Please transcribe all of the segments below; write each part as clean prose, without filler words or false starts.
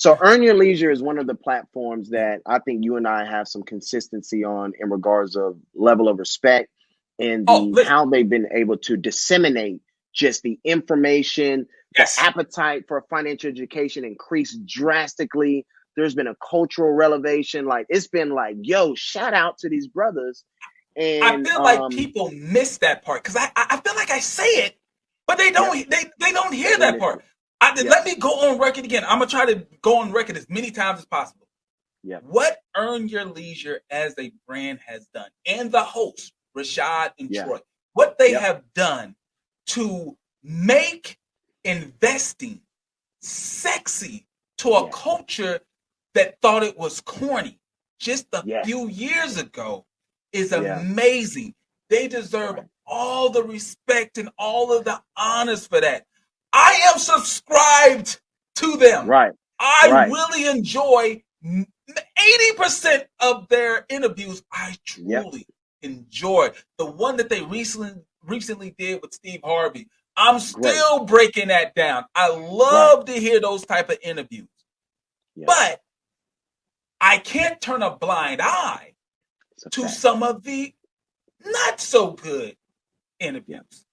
So Earn Your Leisure is one of the platforms that I think you and I have some consistency on in regards of level of respect and Oh, the listen. how they've been able to disseminate just the information, the Yes. appetite for financial education increased drastically. There's been a cultural revelation. Like it's been like, yo, shout out to these brothers. I And feel like people miss that part because I feel like I say it, but they yep, don't they don't hear they that missed part. it. Yep, Let me go on record again. I'm gonna try to go on record as many times as possible. yep, What Earn Your Leisure as a brand has done, and the host Rashad and yeah, Troy, what they yep, have done to make investing sexy to a yeah, culture that thought it was corny just a yes, few years ago is yeah, amazing. They deserve right, all the respect and all of the honors for that. I am subscribed to them. right, I right, really enjoy 80% of their interviews. I yep, truly enjoy the one that they recently did with Steve Harvey. I'm great, still breaking that down. I right, love to hear those type of interviews, yep, but I can't turn a blind eye it's a to fact. some of the not so good Yep, interviews,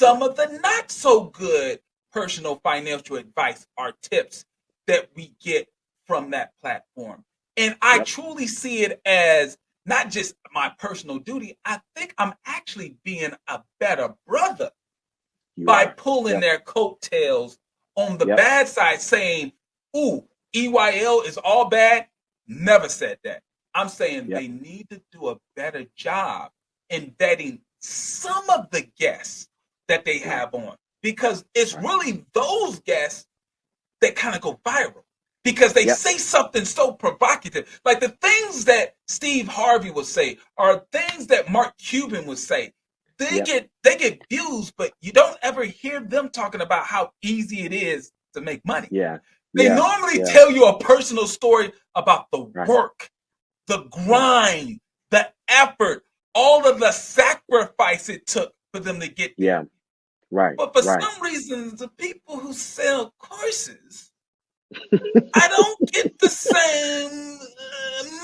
yep, some of the not so good personal financial advice or tips that we get from that platform. And I yep, truly see it as not just my personal duty. I think I'm actually being a better brother you by are. pulling Yep, their coattails on the yep, bad side, saying, ooh, EYL is all bad. Never said that. I'm saying yep, they need to do a better job in vetting some of the guests that they right, have on because it's right, really those guests that kind of go viral because they yep, say something so provocative. Like the things that Steve Harvey would say are things that Mark Cuban would say. yep, They get views, but you don't ever hear them talking about how easy it is to make money. yeah, They yeah, normally yeah, tell you a personal story about the right, work, the yeah, grind, the effort, all of the sacrifice it took for them to get there. yeah, right, But for right. some reason, the people who sell courses, I don't get the same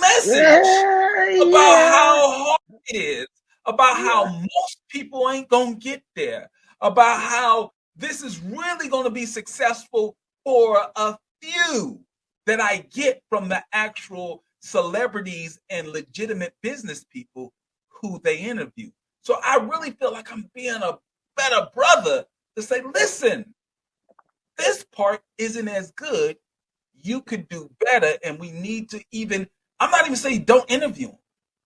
message Yeah, about yeah, how hard it is, about how yeah, most people ain't gonna get there, about how this is really gonna be successful for a few that I get from the actual celebrities and legitimate business people who they interview. So I really feel like I'm being a better brother to say, listen, this part isn't as good. You could do better, and we need to even. I'm not even saying don't interview them,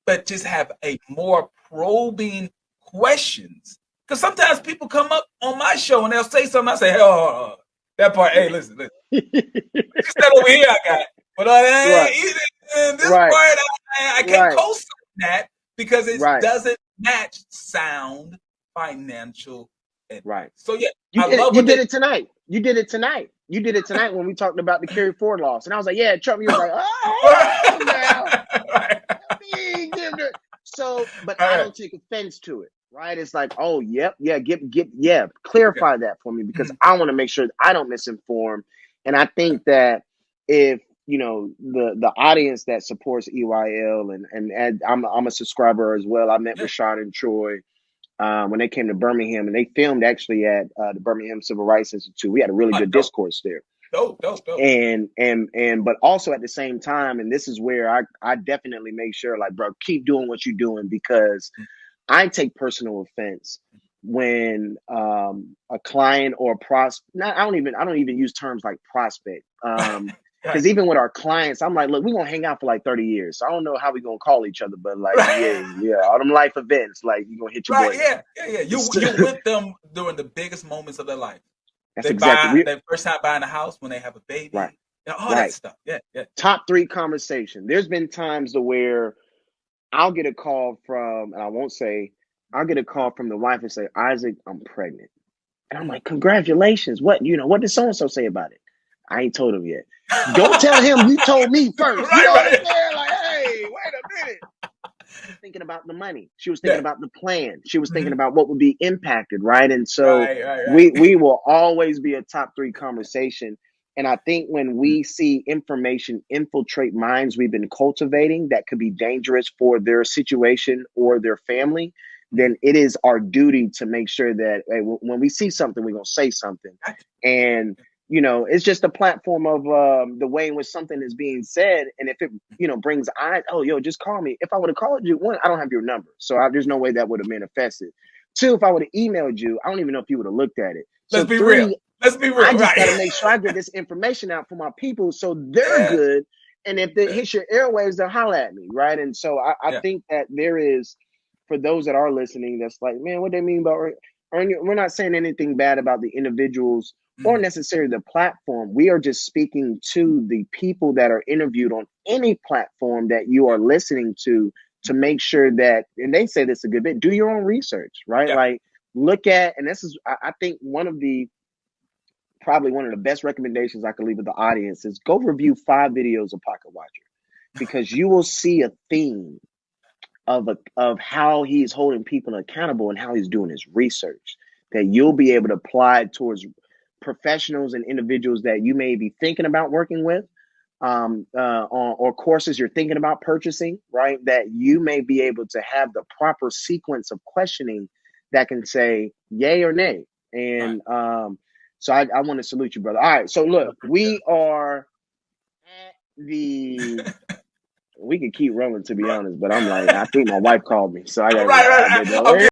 but just have a more probing questions. Because sometimes people come up on my show and they'll say something. I say, "Hey, oh, that part. Hey, listen, listen. This that over here I got, but right, this right, part I can't right, co-sign that because it right, doesn't match sound financial advice." right. So yeah, I love You what did they. it tonight. You did it tonight. You did it tonight when we talked about the carry forward loss. And I was like, yeah, Trump. You was like, oh, hold on now. Right. Let me give it. So, but All I right. don't take offense to it, right? It's like, oh, yep, yeah, Okay. clarify that for me because Mhm. I want to make sure that I don't misinform. And I think that if the audience that supports EYL and I'm a subscriber as well. I met Yeah. Rashad and Troy when they came to Birmingham, and they filmed actually at the Birmingham Civil Rights Institute. We had a really Oh, good dope, discourse there, dope, dope, dope. and but also at the same time, and this is where I definitely make sure, like, bro, keep doing what you're doing because I take personal offense when a client or not I don't even use terms like prospect. Right. Because even with our clients, I'm like, look, we're gonna hang out for like 30 years. So I don't know how we gonna call each other, but like, yeah, Right. yeah, all them life events, like you gonna hit your Right. boy Yeah. Yeah. Yeah. up. You're with them during the biggest moments of their life. That's They exactly buy we their first time buying a house when they have a right, baby. You know, all that right. stuff. Yeah. Yeah. Top three conversation. There's been times to where I'll get a call from, and I won't say, I'll get a call from the wife and say, Isaac, I'm pregnant. And I'm Mm. like, congratulations. What did so and so say about it? I ain't told him yet. Don't tell him you told me first. You Right. know what I'm Right. saying? Like, hey, wait a minute. She was thinking about the money. She was thinking Yeah. about the plan. She was thinking Hmm. about what would be impacted, right? And so Right. Right. we Right. will always be a top three conversation. And I think when we see information infiltrate minds we've been cultivating that could be dangerous for their situation or their family, then it is our duty to make sure that, hey, when we see something, we're going to say something. And, it's just a platform of the way in which something is being said. And if it, brings eyes, oh, yo, just call me. If I would have called you, one, I don't have your number. So there's no way that would have manifested. Two, if I would have emailed you, I don't even know if you would have looked at it. Let's So be real. three, Let's be I real, just got to right? make sure I get this information out for my people so they're good. And if it hits your airwaves, they'll holler at me, right? And so I Yeah. think that there is, for those that are listening, that's like, man, what they mean about, we're not saying anything bad about the individuals or necessarily the platform. We are just speaking to the people that are interviewed on any platform that you are listening to make sure that, and they say this a good bit, do your own research, right? Yeah. Like, look at, and this is, I think probably one of the best recommendations I can leave with the audience is go review 5 videos of Pocket Watcher, because you will see a theme of how he's holding people accountable and how he's doing his research that you'll be able to apply towards professionals and individuals that you may be thinking about working with, or courses you're thinking about purchasing, right? That you may be able to have the proper sequence of questioning that can say yay or nay. And so I want to salute you, brother. All right. So look, we are at we could keep rolling, to be honest, but I'm like, I think my wife called me, so I gotta Right, go. All right, right. baby. Okay.